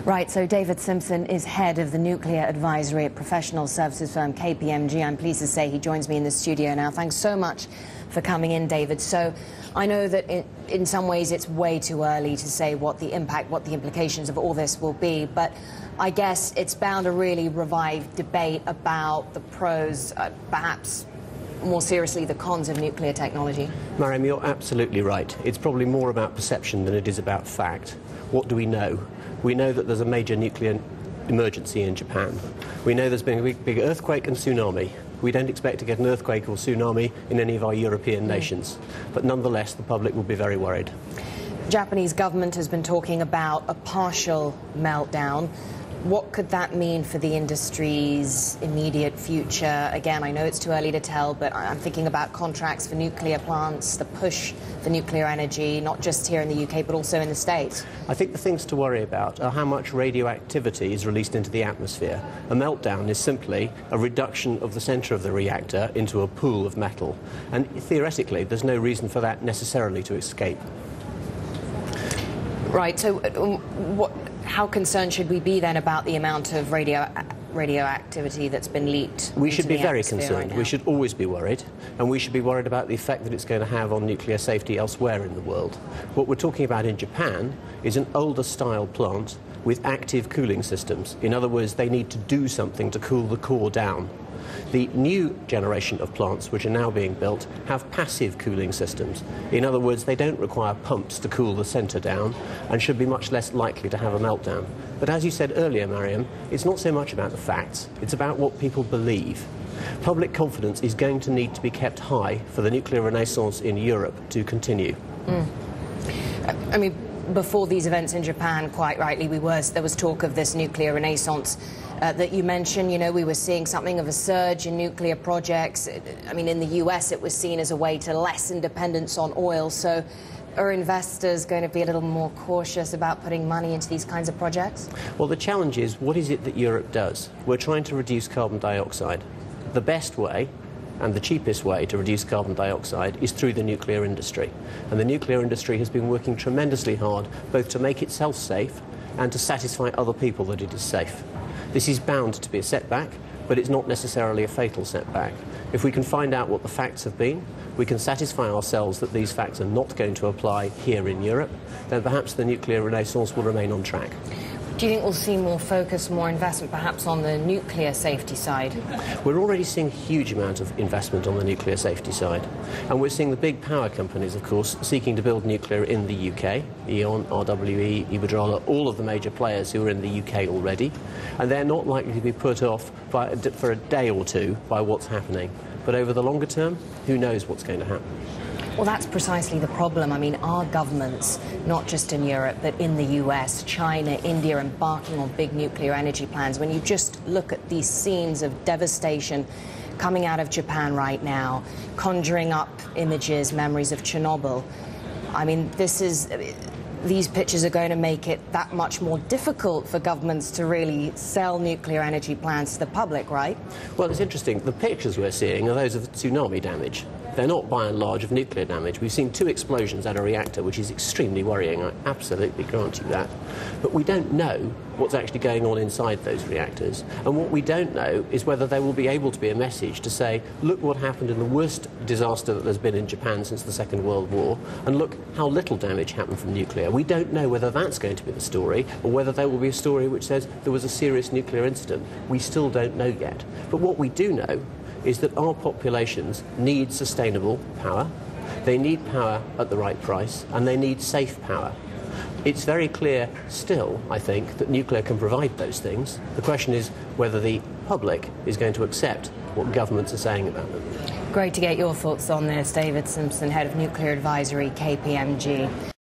Right, so David Simpson is head of the nuclear advisory at professional services firm KPMG. I'm pleased to say he joins me in the studio now. Thanks so much for coming in, David. So I know that in some ways it's way too early to say what the impact, what the implications of all this will be, but I guess it's bound to really revive debate about the pros, perhaps more seriously the cons of nuclear technology. Maryam, you're absolutely right. It's probably more about perception than it is about fact. What do we know? We know that there's a major nuclear emergency in Japan. We know there's been a big earthquake and tsunami. We don't expect to get an earthquake or tsunami in any of our European nations. But nonetheless, the public will be very worried. The Japanese government has been talking about a partial meltdown. What could that mean for the industry's immediate future? Again, I know it's too early to tell, but I'm thinking about contracts for nuclear plants, the push for nuclear energy, not just here in the UK, but also in the States. I think the things to worry about are how much radioactivity is released into the atmosphere. A meltdown is simply a reduction of the centre of the reactor into a pool of metal. And theoretically, there's no reason for that necessarily to escape. Right, so how concerned should we be then about the amount of radioactivity that's been leaked? We should be very concerned. Right, we should always be worried, and we should be worried about the effect that it's going to have on nuclear safety elsewhere in the world. What we're talking about in Japan is an older style plant with active cooling systems. In other words, they need to do something to cool the core down. The new generation of plants which are now being built have passive cooling systems. In other words, they don't require pumps to cool the centre down and should be much less likely to have a meltdown. But as you said earlier, Maryam, it's not so much about the facts, it's about what people believe. Public confidence is going to need to be kept high for the nuclear renaissance in Europe to continue. I mean, before these events in Japan, quite rightly, there was talk of this nuclear renaissance that you mentioned. You know, we were seeing something of a surge in nuclear projects. I mean, in the US, it was seen as a way to lessen dependence on oil. So are investors going to be a little more cautious about putting money into these kinds of projects? Well, the challenge is, what is it that Europe does? We're trying to reduce carbon dioxide. The best way and the cheapest way to reduce carbon dioxide is through the nuclear industry. And the nuclear industry has been working tremendously hard both to make itself safe and to satisfy other people that it is safe. This is bound to be a setback, but it's not necessarily a fatal setback. If we can find out what the facts have been, we can satisfy ourselves that these facts are not going to apply here in Europe, then perhaps the nuclear renaissance will remain on track. Do you think we'll see more focus, more investment, perhaps on the nuclear safety side? We're already seeing a huge amount of investment on the nuclear safety side. And we're seeing the big power companies, of course, seeking to build nuclear in the UK. E.ON, RWE, Iberdrola, all of the major players who are in the UK already. And they're not likely to be put off for a day or two by what's happening. But over the longer term, who knows what's going to happen? Well, that's precisely the problem. I mean, our governments, not just in Europe, but in the US, China, India, embarking on big nuclear energy plans. When you just look at these scenes of devastation coming out of Japan right now, conjuring up images, memories of Chernobyl, I mean, these pictures are going to make it that much more difficult for governments to really sell nuclear energy plants to the public, right? Well, it's interesting. The pictures we're seeing are those of tsunami damage. They're not, by and large, of nuclear damage. We've seen 2 explosions at a reactor, which is extremely worrying. I absolutely grant you that. But we don't know what's actually going on inside those reactors. And what we don't know is whether there will be able to be a message to say, look what happened in the worst disaster that there's been in Japan since the Second World War, and look how little damage happened from nuclear. We don't know whether that's going to be the story, or whether there will be a story which says there was a serious nuclear incident. We still don't know yet. But what we do know is that our populations need sustainable power, they need power at the right price, and they need safe power. It's very clear still, I think, that nuclear can provide those things. The question is whether the public is going to accept what governments are saying about them. Great to get your thoughts on this. David Simpson, head of nuclear advisory, KPMG.